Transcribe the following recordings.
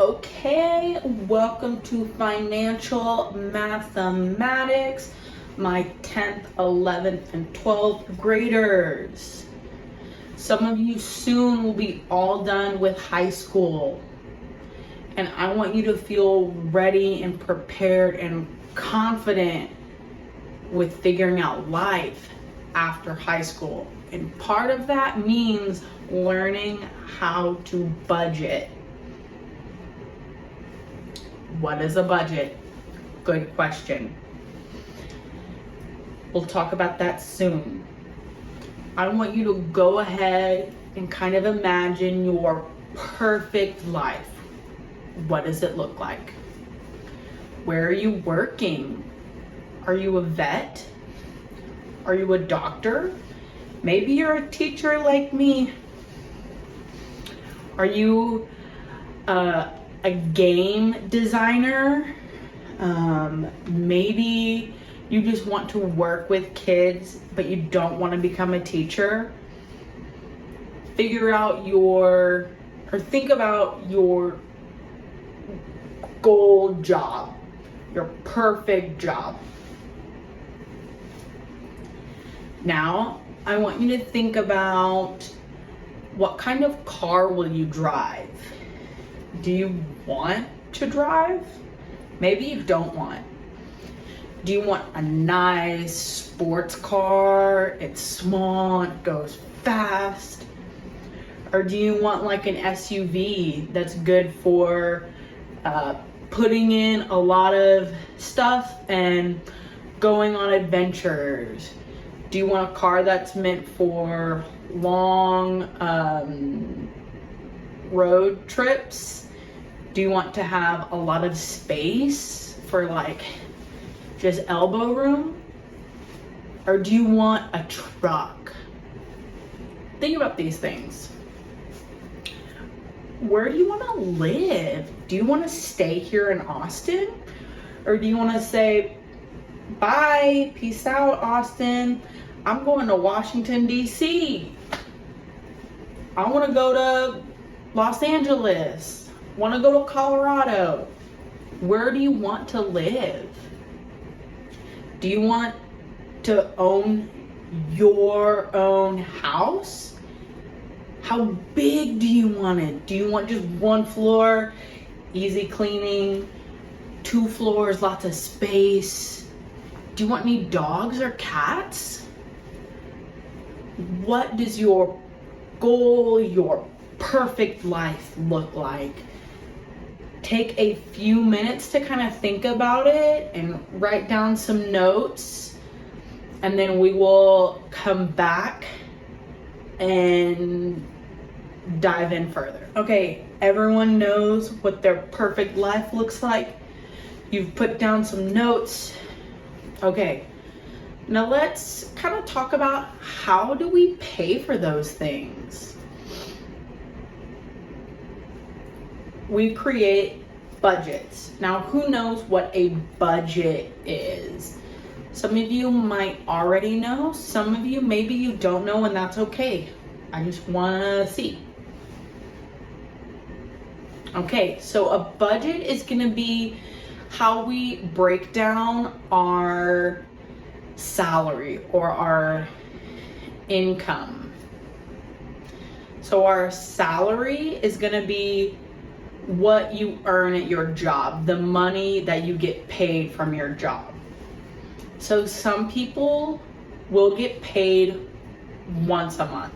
Okay, welcome to Financial Mathematics, my 10th, 11th, and 12th graders. Some of you soon will be all done with high school, and I want you to feel ready and prepared and confident with figuring out life after high school. And part of that means learning how to budget. What is a budget? Good question. We'll talk about that soon. I want you to go ahead and kind of imagine your perfect life. What does it look like? Where are you working? Are you a vet? Are you a doctor? Maybe you're a teacher like me. Are you a game designer? Maybe you just want to work with kids, but you don't want to become a teacher. Think about your goal job, your perfect job. Now, I want you to think about what kind of car will you drive? Do you want to drive? Maybe you don't want. Do you want a nice sports car? It's small, it goes fast. Or do you want like an SUV that's good for putting in a lot of stuff and going on adventures? Do you want a car that's meant for long road trips? Do you want to have a lot of space for like just elbow room? Or do you want a truck? Think about these things. Where do you want to live? Do you want to stay here in Austin? Or do you want to say, bye, peace out, Austin. I'm going to Washington, D.C. I want to go to Los Angeles. Want to go to Colorado. Where do you want to live? Do you want to own your own house? How big do you want it? Do you want just one floor, easy cleaning, 2 floors, lots of space? Do you want any dogs or cats? What does your goal, your perfect life look like? Take a few minutes to kind of think about it and write down some notes, and then we will come back and dive in further. Okay, everyone knows what their perfect life looks like. You've put down some notes. Okay, now let's kind of talk about how do we pay for those things. We create budgets. Now, who knows what a budget is? Some of you might already know. Some of you, maybe you don't know, and that's okay. I just want to see. Okay, so a budget is going to be how we break down our salary or our income. So our salary is going to be what you earn at your job, the money that you get paid from your job. So some people will get paid once a month,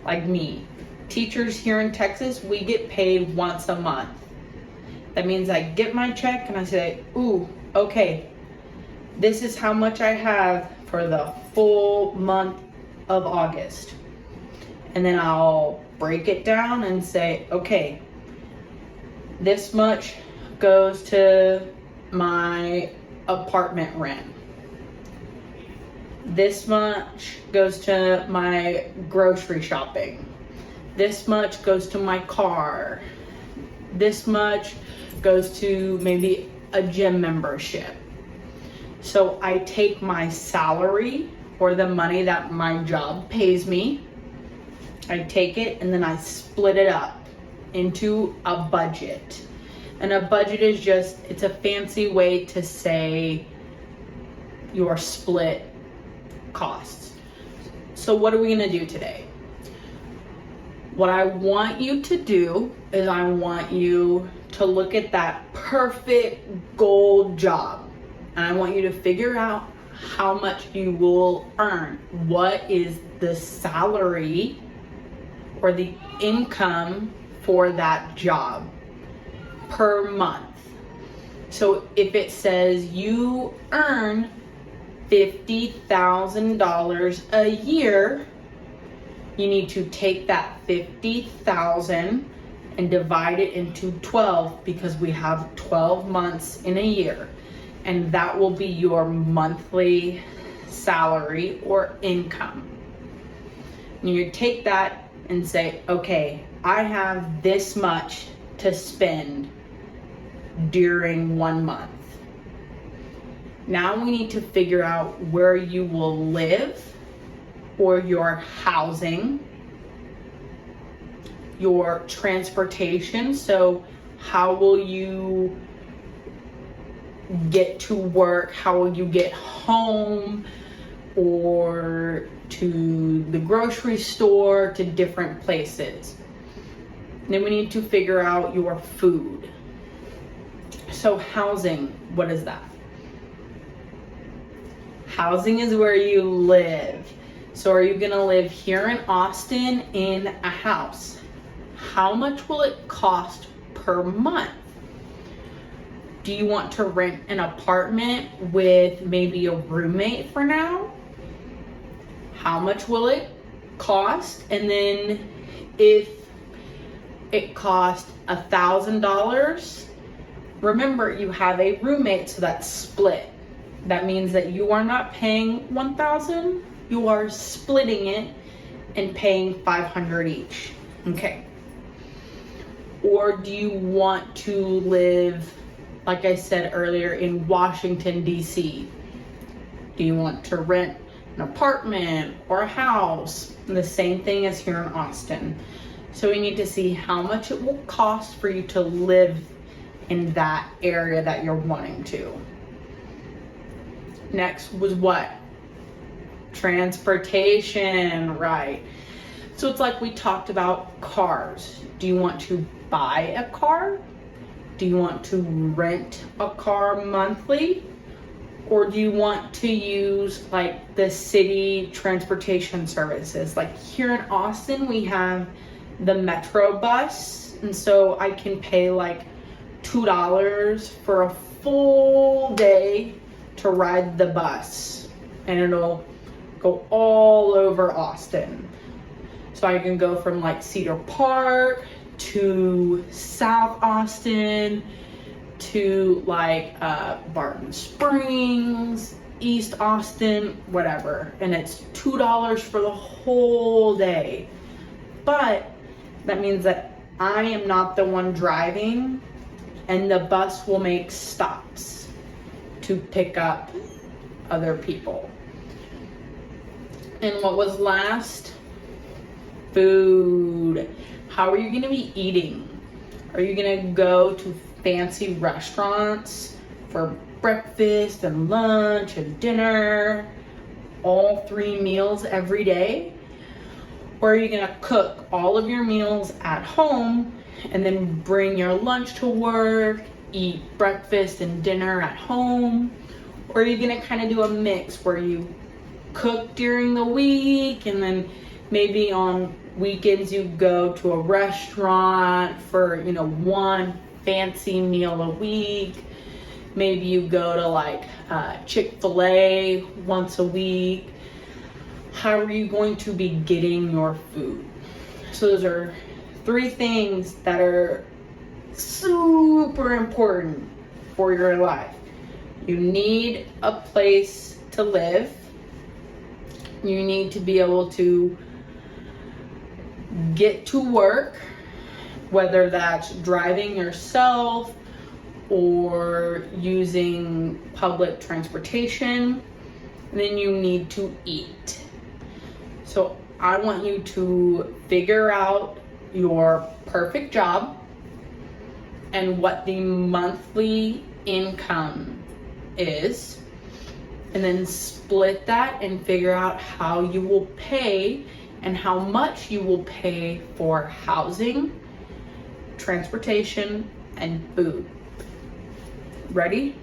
like me. Teachers here in Texas, we get paid once a month. That means I get my check and I say, ooh, okay, this is how much I have for the full month of August. And then I'll break it down and say, okay, this much goes to my apartment rent. This much goes to my grocery shopping. This much goes to my car. This much goes to maybe a gym membership. So I take my salary or the money that my job pays me, I take it and then I split it up into a budget. And a budget is just, it's a fancy way to say your split costs. So what are we gonna do today? What I want you to do is I want you to look at that perfect goal job. And I want you to figure out how much you will earn. What is the salary or the income for that job per month? So if it says you earn $50,000 a year, you need to take that 50,000 and divide it into 12, because we have 12 months in a year, and that will be your monthly salary or income. And you take that and say, okay, I have this much to spend during 1 month. Now we need to figure out where you will live, or your housing, your transportation. So how will you get to work? How will you get home, or to the grocery store, to different places? And then we need to figure out your food. So housing, what is that? Housing is where you live. So are you gonna live here in Austin in a house? How much will it cost per month? Do you want to rent an apartment with maybe a roommate for now? How much will it cost? And then if it costs $1,000, remember you have a roommate, so that's split. That means that you are not paying $1,000, you are splitting it and paying $500 each. Okay. Or do you want to live, like I said earlier, in Washington, D.C.? Do you want to rent an apartment or a house? And the same thing as here in Austin. So we need to see how much it will cost for you to live in that area that you're wanting to. Next was what? Transportation, right? So it's like we talked about cars. Do you want to buy a car? Do you want to rent a car monthly? Or do you want to use like the city transportation services? Like here in Austin, we have the Metro bus. And so I can pay like $2 for a full day to ride the bus. And it'll go all over Austin. So I can go from like Cedar Park to South Austin to like Barton Springs, East Austin, whatever. And it's $2 for the whole day. But that means that I am not the one driving, and the bus will make stops to pick up other people. And what was last? Food. How are you going to be eating? Are you going to go to fancy restaurants for breakfast and lunch and dinner, all 3 meals every day? Or are you going to cook all of your meals at home and then bring your lunch to work, eat breakfast and dinner at home? Or are you going to kind of do a mix where you cook during the week and then maybe on weekends you go to a restaurant for, one fancy meal a week? Maybe you go to like Chick-fil-A once a week. How are you going to be getting your food? So those are 3 things that are super important for your life. You need a place to live. You need to be able to get to work, whether that's driving yourself or using public transportation. And then you need to eat. So I want you to figure out your perfect job. and what the monthly income is, and then split that and figure out how you will pay and how much you will pay for housing, transportation, and food. Ready?